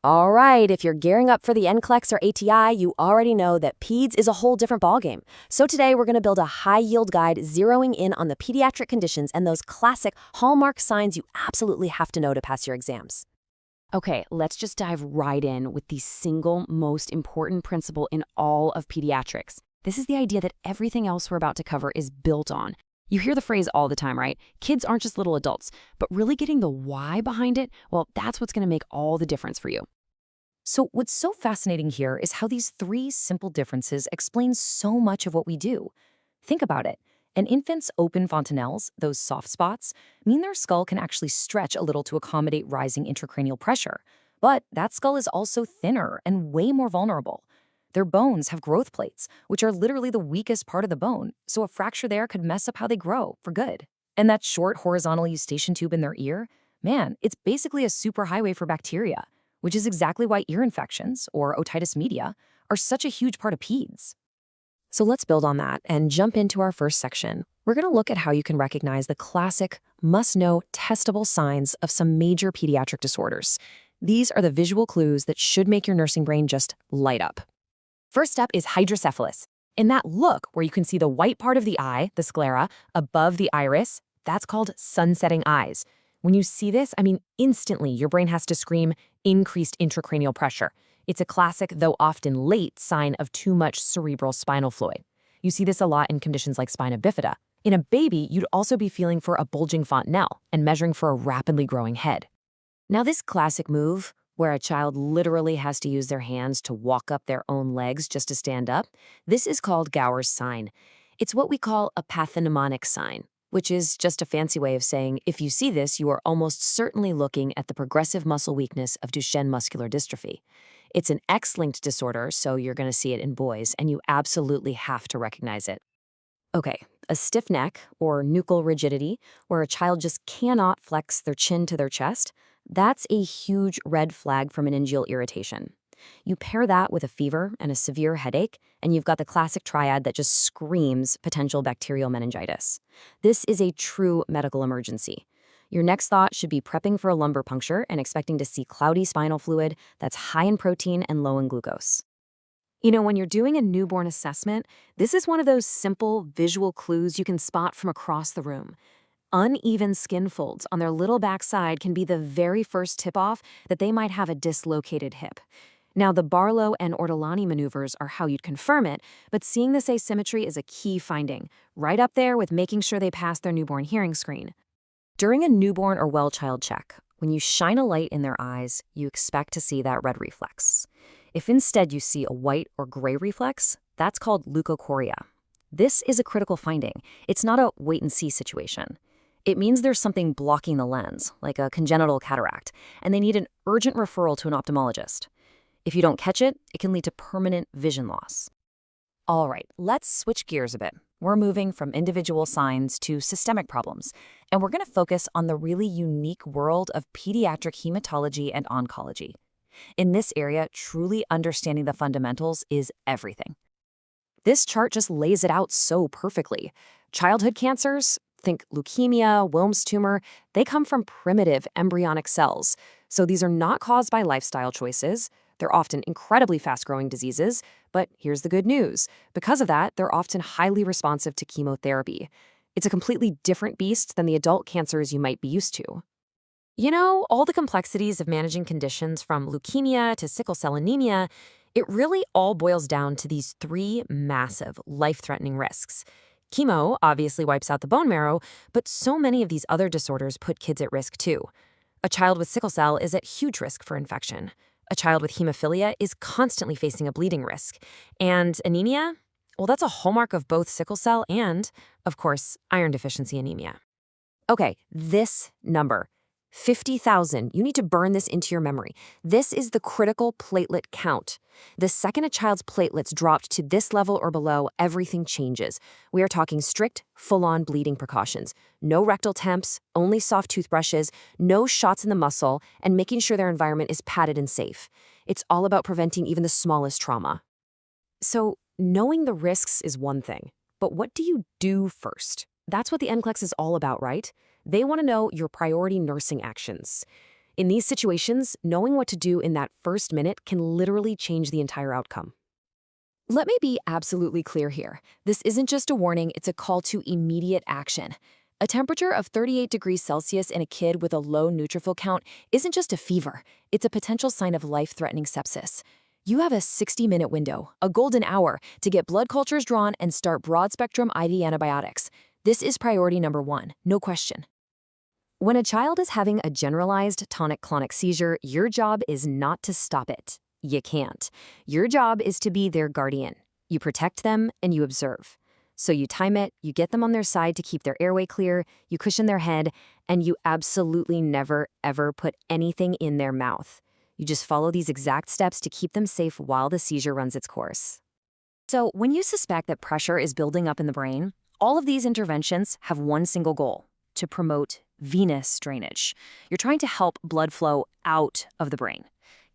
All right, if you're gearing up for the NCLEX or ATI, you already know that PEDS is a whole different ballgame. So today we're going to build a high-yield guide zeroing in on the pediatric conditions and those classic hallmark signs you absolutely have to know to pass your exams. Okay, let's just dive right in with the single most important principle in all of pediatrics. This is the idea that everything else we're about to cover is built on. You hear the phrase all the time, right? Kids aren't just little adults, but really getting the why behind it, well, that's what's going to make all the difference for you. So, what's so fascinating here is how these three simple differences explain so much of what we do. Think about it. An infant's open fontanelles, those soft spots, mean their skull can actually stretch a little to accommodate rising intracranial pressure. But that skull is also thinner and way more vulnerable. Their bones have growth plates, which are literally the weakest part of the bone, so a fracture there could mess up how they grow for good. And that short horizontal eustachian tube in their ear, man, it's basically a superhighway for bacteria, which is exactly why ear infections, or otitis media, are such a huge part of peds. So let's build on that and jump into our first section. We're going to look at how you can recognize the classic, must-know, testable signs of some major pediatric disorders. These are the visual clues that should make your nursing brain just light up. First up is hydrocephalus. In that look where you can see the white part of the eye, the sclera, above the iris, that's called sunsetting eyes. When you see this, instantly your brain has to scream increased intracranial pressure. It's a classic, though often late, sign of too much cerebral spinal fluid. You see this a lot in conditions like spina bifida. In a baby, you'd also be feeling for a bulging fontanelle and measuring for a rapidly growing head. Now, this classic move, where a child literally has to use their hands to walk up their own legs just to stand up, this is called Gower's sign. It's what we call a pathognomonic sign, which is just a fancy way of saying if you see this, you are almost certainly looking at the progressive muscle weakness of Duchenne muscular dystrophy. It's an X-linked disorder, so you're going to see it in boys, and you absolutely have to recognize it. Okay, a stiff neck, or nuchal rigidity, where a child just cannot flex their chin to their chest, that's a huge red flag for meningeal irritation. You pair that with a fever and a severe headache, and you've got the classic triad that just screams potential bacterial meningitis. This is a true medical emergency. Your next thought should be prepping for a lumbar puncture and expecting to see cloudy spinal fluid that's high in protein and low in glucose. You know, when you're doing a newborn assessment, this is one of those simple visual clues you can spot from across the room. Uneven skin folds on their little backside can be the very first tip-off that they might have a dislocated hip. Now, the Barlow and Ortolani maneuvers are how you'd confirm it, but seeing this asymmetry is a key finding, right up there with making sure they pass their newborn hearing screen. During a newborn or well child check, when you shine a light in their eyes, you expect to see that red reflex. If instead you see a white or gray reflex, that's called leukochoria. This is a critical finding. It's not a wait-and-see situation. It means there's something blocking the lens, like a congenital cataract, and they need an urgent referral to an ophthalmologist. If you don't catch it, it can lead to permanent vision loss. All right, let's switch gears a bit. We're moving from individual signs to systemic problems, and we're going to focus on the really unique world of pediatric hematology and oncology. In this area, truly understanding the fundamentals is everything. This chart just lays it out so perfectly. Childhood cancers, think leukemia, Wilms tumor, they come from primitive embryonic cells. So these are not caused by lifestyle choices. They're often incredibly fast-growing diseases, but here's the good news. Because of that, they're often highly responsive to chemotherapy. It's a completely different beast than the adult cancers you might be used to. You know, all the complexities of managing conditions from leukemia to sickle cell anemia, it really all boils down to these three massive, life-threatening risks. Chemo obviously wipes out the bone marrow, but so many of these other disorders put kids at risk too. A child with sickle cell is at huge risk for infection. A child with hemophilia is constantly facing a bleeding risk. And anemia? Well, that's a hallmark of both sickle cell and, of course, iron deficiency anemia. Okay, this number, 50,000. You need to burn this into your memory. This is the critical platelet count. The second a child's platelets dropped to this level or below, everything changes. We are talking strict, full-on bleeding precautions. No rectal temps, only soft toothbrushes, no shots in the muscle, and making sure their environment is padded and safe. It's all about preventing even the smallest trauma. So, knowing the risks is one thing, but what do you do first? That's what the NCLEX is all about, right? They want to know your priority nursing actions. In these situations, knowing what to do in that first minute can literally change the entire outcome. Let me be absolutely clear here. This isn't just a warning, it's a call to immediate action. A temperature of 38 degrees Celsius in a kid with a low neutrophil count isn't just a fever, it's a potential sign of life-threatening sepsis. You have a 60-minute window, a golden hour, to get blood cultures drawn and start broad-spectrum IV antibiotics. This is priority number one, no question. When a child is having a generalized tonic-clonic seizure, your job is not to stop it. You can't. Your job is to be their guardian. You protect them and you observe. So you time it, you get them on their side to keep their airway clear, you cushion their head, and you absolutely never, ever put anything in their mouth. You just follow these exact steps to keep them safe while the seizure runs its course. So when you suspect that pressure is building up in the brain, all of these interventions have one single goal: to promote venous drainage. You're trying to help blood flow out of the brain.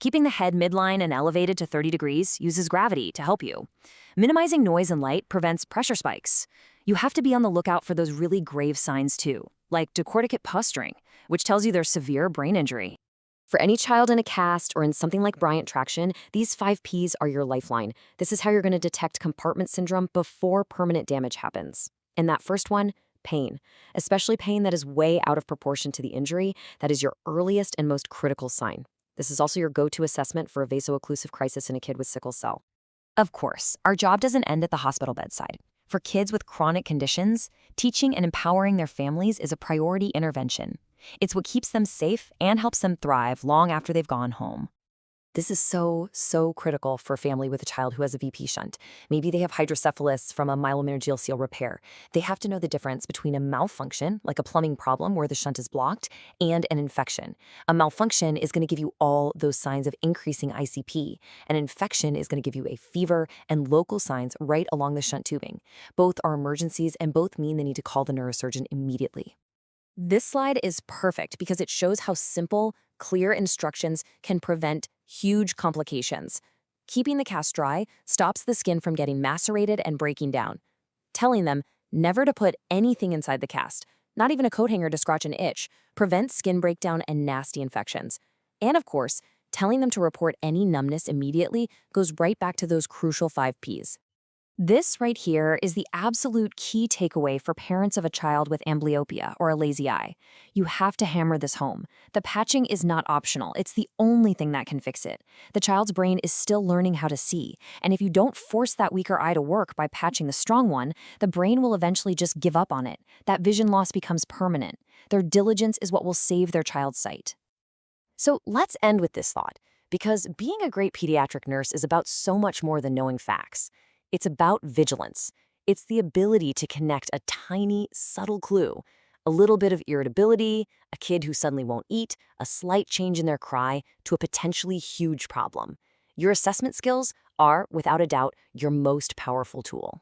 Keeping the head midline and elevated to 30 degrees uses gravity to help you. Minimizing noise and light prevents pressure spikes. You have to be on the lookout for those really grave signs too, like decorticate posturing, which tells you there's severe brain injury. For any child in a cast or in something like Bryant traction, these 5 Ps are your lifeline. This is how you're going to detect compartment syndrome before permanent damage happens. And that first one, pain, especially pain that is way out of proportion to the injury, that is your earliest and most critical sign. This is also your go-to assessment for a vaso-occlusive crisis in a kid with sickle cell. Of course, our job doesn't end at the hospital bedside. For kids with chronic conditions, teaching and empowering their families is a priority intervention. It's what keeps them safe and helps them thrive long after they've gone home. This is so critical for a family with a child who has a VP shunt. Maybe they have hydrocephalus from a myelomeningeal seal repair. They have to know the difference between a malfunction, like a plumbing problem where the shunt is blocked, and an infection. A malfunction is going to give you all those signs of increasing ICP. An infection is going to give you a fever and local signs right along the shunt tubing. Both are emergencies and both mean they need to call the neurosurgeon immediately. This slide is perfect because it shows how simple, clear instructions can prevent huge complications. Keeping the cast dry stops the skin from getting macerated and breaking down. Telling them never to put anything inside the cast, not even a coat hanger to scratch an itch, prevents skin breakdown and nasty infections. And of course, telling them to report any numbness immediately goes right back to those crucial 5 Ps. This right here is the absolute key takeaway for parents of a child with amblyopia or a lazy eye. You have to hammer this home. The patching is not optional. It's the only thing that can fix it. The child's brain is still learning how to see, and if you don't force that weaker eye to work by patching the strong one, the brain will eventually just give up on it. That vision loss becomes permanent. Their diligence is what will save their child's sight. So let's end with this thought, because being a great pediatric nurse is about so much more than knowing facts. It's about vigilance. It's the ability to connect a tiny, subtle clue, a little bit of irritability, a kid who suddenly won't eat, a slight change in their cry, to a potentially huge problem. Your assessment skills are, without a doubt, your most powerful tool.